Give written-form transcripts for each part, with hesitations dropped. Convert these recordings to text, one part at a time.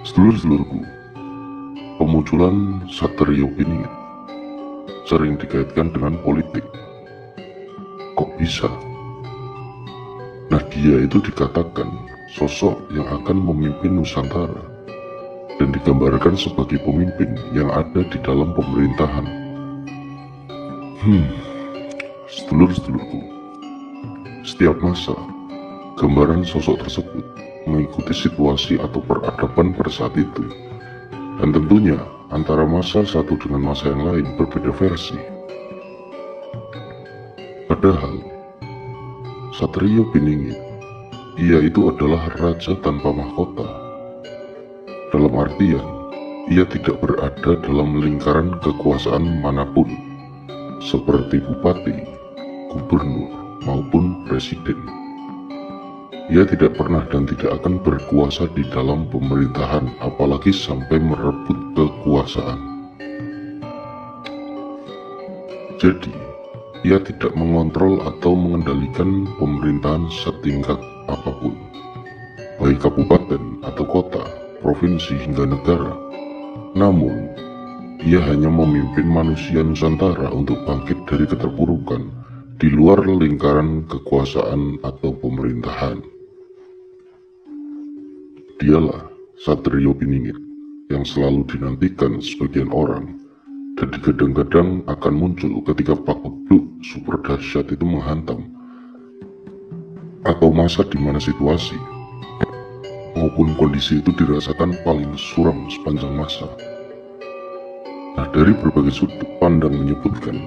Sedulur-sedulurku, pemunculan Satrio Piningit sering dikaitkan dengan politik. Kok bisa? Nah, dia itu dikatakan sosok yang akan memimpin Nusantara dan digambarkan sebagai pemimpin yang ada di dalam pemerintahan. Sedulur-sedulurku, setiap masa, gambaran sosok tersebut mengikuti situasi atau peradaban pada saat itu. Dan tentunya, antara masa satu dengan masa yang lain berbeda versi. Padahal, Satrio Piningit, ia itu adalah raja tanpa mahkota. Dalam artian, ia tidak berada dalam lingkaran kekuasaan manapun, seperti bupati, gubernur, maupun presiden. Ia tidak pernah dan tidak akan berkuasa di dalam pemerintahan, apalagi sampai merebut kekuasaan. Jadi, ia tidak mengontrol atau mengendalikan pemerintahan setingkat apapun, baik kabupaten atau kota, provinsi hingga negara. Namun, ia hanya memimpin manusia Nusantara untuk bangkit dari keterpurukan di luar lingkaran kekuasaan atau pemerintahan. Dialah Satrio Piningit yang selalu dinantikan sebagian orang dan digadang-gadang akan muncul ketika pakubuk super dahsyat itu menghantam, atau masa di mana situasi maupun kondisi itu dirasakan paling suram sepanjang masa. Nah, dari berbagai sudut pandang menyebutkan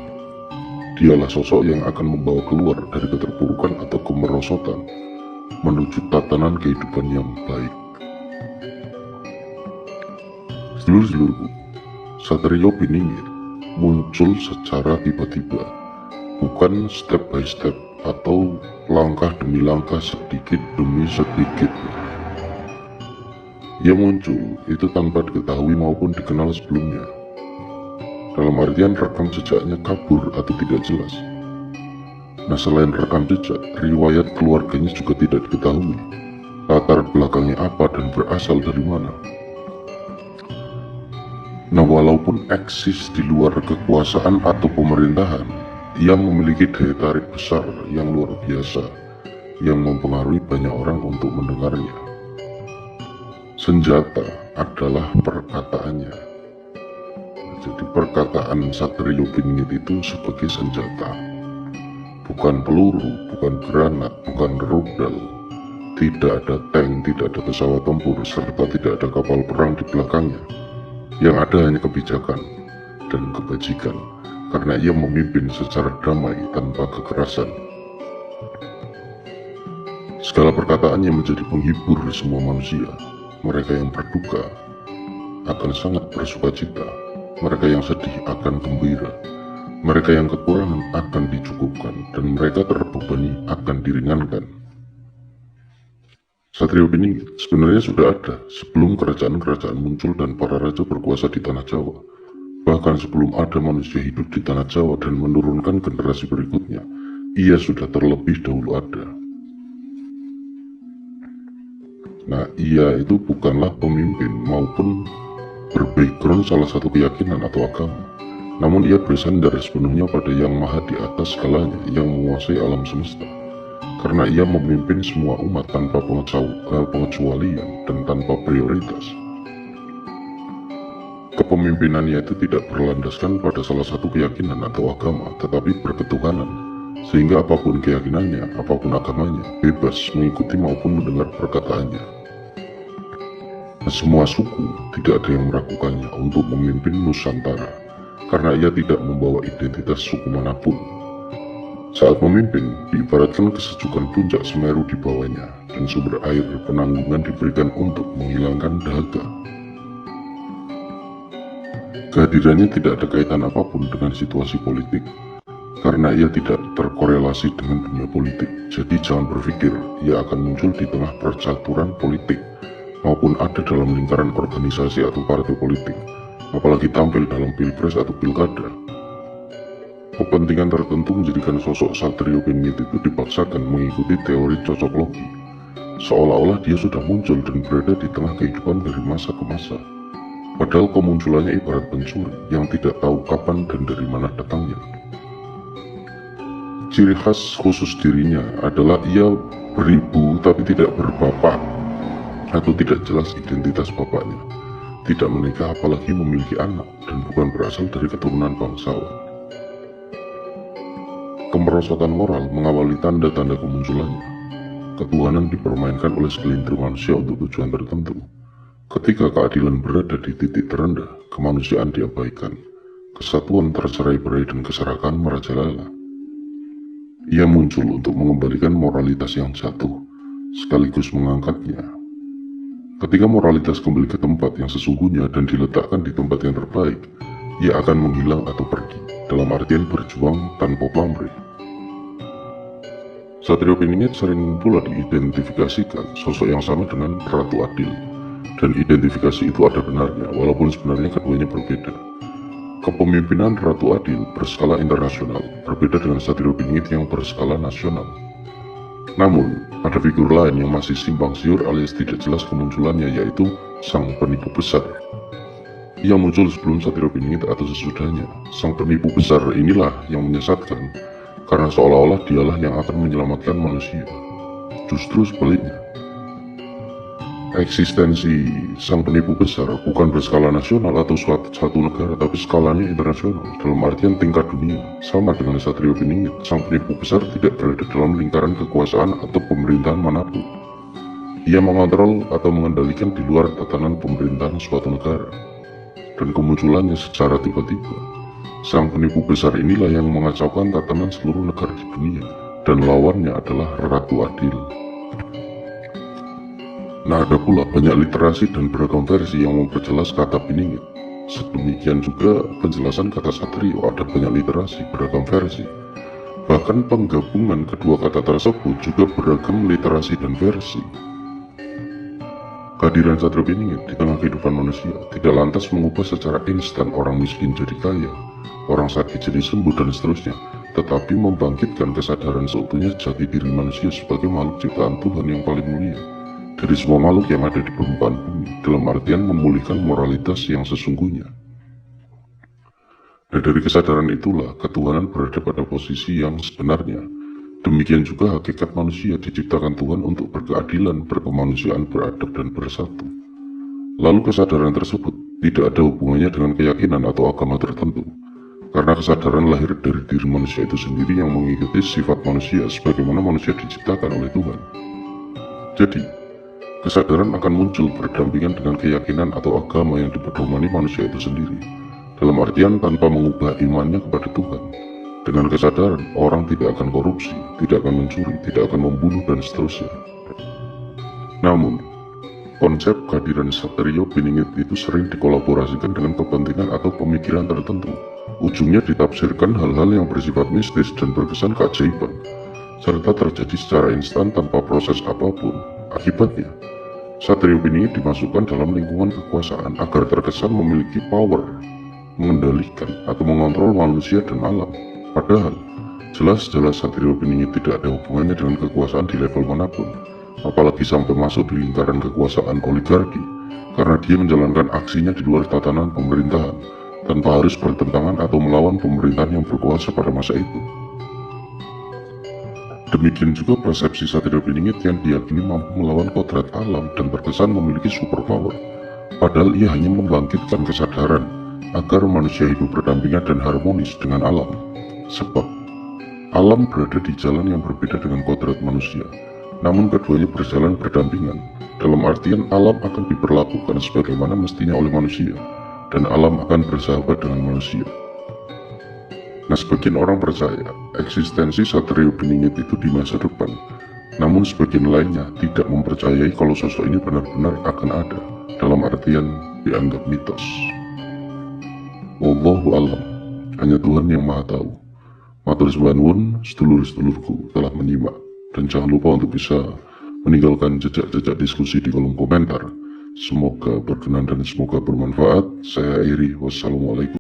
dialah sosok yang akan membawa keluar dari keterpurukan atau kemerosotan menuju tatanan kehidupan yang baik. Sedulur-sedulurku, Satrio Piningit muncul secara tiba-tiba, bukan step by step atau langkah demi langkah, sedikit demi sedikit. Ia muncul itu tanpa diketahui maupun dikenal sebelumnya. Dalam artian rekam jejaknya kabur atau tidak jelas. Nah, selain rekam jejak, riwayat keluarganya juga tidak diketahui. Latar belakangnya apa dan berasal dari mana. Nah, walaupun eksis di luar kekuasaan atau pemerintahan, ia memiliki daya tarik besar yang luar biasa yang mempengaruhi banyak orang untuk mendengarnya. Senjata adalah perkataannya. Jadi perkataan Satrio Piningit itu sebagai senjata. Bukan peluru, bukan granat, bukan rudal. Tidak ada tank, tidak ada pesawat tempur, serta tidak ada kapal perang di belakangnya. Yang ada hanya kebijakan dan kebajikan, karena ia memimpin secara damai tanpa kekerasan. Segala perkataannya menjadi penghibur semua manusia. Mereka yang berduka akan sangat bersukacita, mereka yang sedih akan gembira, mereka yang kekurangan akan dicukupkan, dan mereka terbebani akan diringankan. Satrio Piningit sebenarnya sudah ada sebelum kerajaan-kerajaan muncul dan para raja berkuasa di tanah Jawa. Bahkan sebelum ada manusia hidup di tanah Jawa dan menurunkan generasi berikutnya, ia sudah terlebih dahulu ada. Nah, ia itu bukanlah pemimpin maupun berbackground salah satu keyakinan atau agama. Namun ia bersandar sepenuhnya pada yang maha di atas segalanya, yang menguasai alam semesta. Karena ia memimpin semua umat tanpa pengecualian dan tanpa prioritas. Kepemimpinannya itu tidak berlandaskan pada salah satu keyakinan atau agama, tetapi berketuhanan, sehingga apapun keyakinannya, apapun agamanya, bebas mengikuti maupun mendengar perkataannya. Nah, semua suku tidak ada yang meragukannya untuk memimpin Nusantara, karena ia tidak membawa identitas suku manapun. Saat memimpin, diibaratkan kesejukan puncak Semeru di bawahnya, dan sumber air penanggungan diberikan untuk menghilangkan dahaga. Kehadirannya tidak ada kaitan apapun dengan situasi politik, karena ia tidak terkorelasi dengan dunia politik. Jadi jangan berpikir ia akan muncul di tengah percaturan politik, maupun ada dalam lingkaran organisasi atau partai politik, apalagi tampil dalam pilpres atau pilkada. Kepentingan tertentu menjadikan sosok Satrio Piningit itu dipaksakan mengikuti teori cocok logi, seolah-olah dia sudah muncul dan berada di tengah kehidupan dari masa ke masa. Padahal kemunculannya ibarat pencuri yang tidak tahu kapan dan dari mana datangnya. Ciri khas khusus dirinya adalah ia beribu tapi tidak berbapak, atau tidak jelas identitas bapaknya, tidak menikah apalagi memiliki anak, dan bukan berasal dari keturunan bangsawan. Kemerosotan moral mengawali tanda-tanda kemunculannya. Ketuhanan dipermainkan oleh segelintir manusia untuk tujuan tertentu. Ketika keadilan berada di titik terendah, kemanusiaan diabaikan. Kesatuan tercerai-berai dan keserakahan merajalela. Ia muncul untuk mengembalikan moralitas yang jatuh, sekaligus mengangkatnya. Ketika moralitas kembali ke tempat yang sesungguhnya dan diletakkan di tempat yang terbaik, ia akan menghilang atau pergi, dalam artian berjuang tanpa pamrih. Satrio Piningit sering pula diidentifikasikan sosok yang sama dengan Ratu Adil, dan identifikasi itu ada benarnya, walaupun sebenarnya keduanya berbeda. Kepemimpinan Ratu Adil berskala internasional berbeda dengan Satrio Piningit yang berskala nasional. Namun, ada figur lain yang masih simpang siur alias tidak jelas kemunculannya, yaitu Sang Penipu Besar. Ia muncul sebelum Satrio Piningit atau sesudahnya. Sang Penipu Besar inilah yang menyesatkan, karena seolah-olah dialah yang akan menyelamatkan manusia. Justru sebaliknya. Eksistensi Sang Penipu Besar bukan berskala nasional atau satu negara, tapi skalanya internasional, dalam artian tingkat dunia. Sama dengan Satrio Piningit, Sang Penipu Besar tidak berada dalam lingkaran kekuasaan atau pemerintahan manapun. Ia mengontrol atau mengendalikan di luar tatanan pemerintahan suatu negara. Dan kemunculannya secara tiba-tiba. Sang Penipu Besar inilah yang mengacaukan tatanan seluruh negara di dunia, dan lawannya adalah Ratu Adil. Nah, ada pula banyak literasi dan beragam versi yang memperjelas kata Piningit. Sedemikian juga penjelasan kata Satrio, ada banyak literasi, beragam versi. Bahkan penggabungan kedua kata tersebut juga beragam literasi dan versi. Kehadiran Satrio Piningit di tengah kehidupan manusia tidak lantas mengubah secara instan orang miskin jadi kaya, orang sakit jadi sembuh dan seterusnya, tetapi membangkitkan kesadaran seutuhnya jati diri manusia sebagai makhluk ciptaan Tuhan yang paling mulia dari semua makhluk yang ada di permukaan bumi, dalam artian memulihkan moralitas yang sesungguhnya. Dan dari kesadaran itulah ketuhanan berada pada posisi yang sebenarnya. Demikian juga hakikat manusia diciptakan Tuhan untuk berkeadilan, berkemanusiaan, beradab, dan bersatu. Lalu kesadaran tersebut tidak ada hubungannya dengan keyakinan atau agama tertentu, karena kesadaran lahir dari diri manusia itu sendiri yang mengikuti sifat manusia sebagaimana manusia diciptakan oleh Tuhan. Jadi, kesadaran akan muncul berdampingan dengan keyakinan atau agama yang dipedomani manusia itu sendiri, dalam artian tanpa mengubah imannya kepada Tuhan. Dengan kesadaran, orang tidak akan korupsi, tidak akan mencuri, tidak akan membunuh, dan seterusnya. Namun, konsep kehadiran Satrio Piningit itu sering dikolaborasikan dengan kepentingan atau pemikiran tertentu. Ujungnya ditafsirkan hal-hal yang bersifat mistis dan berkesan keajaiban, serta terjadi secara instan tanpa proses apapun. Akibatnya, Satrio Piningit dimasukkan dalam lingkungan kekuasaan agar terkesan memiliki power, mengendalikan atau mengontrol manusia dan alam. Padahal, jelas-jelas Satrio Piningit tidak ada hubungannya dengan kekuasaan di level manapun, apalagi sampai masuk di lingkaran kekuasaan oligarki, karena dia menjalankan aksinya di luar tatanan pemerintahan, tanpa harus bertentangan atau melawan pemerintahan yang berkuasa pada masa itu. Demikian juga persepsi Satrio Piningit yang diyakini mampu melawan kodrat alam dan terkesan memiliki superpower, padahal ia hanya membangkitkan kesadaran agar manusia hidup berdampingan dan harmonis dengan alam. Sebab, alam berada di jalan yang berbeda dengan kodrat manusia, namun keduanya berjalan berdampingan, dalam artian alam akan diperlakukan sebagaimana mestinya oleh manusia, dan alam akan bersahabat dengan manusia. Nah, sebagian orang percaya eksistensi Satrio Piningit itu di masa depan, namun sebagian lainnya tidak mempercayai kalau sosok ini benar-benar akan ada, dalam artian dianggap mitos. Wallahu alam, hanya Tuhan yang maha tahu. Matur suwun sedulur-sedulurku telah menyimak, dan jangan lupa untuk bisa meninggalkan jejak-jejak diskusi di kolom komentar. Semoga berkenan dan semoga bermanfaat. Saya akhiri, wassalamualaikum.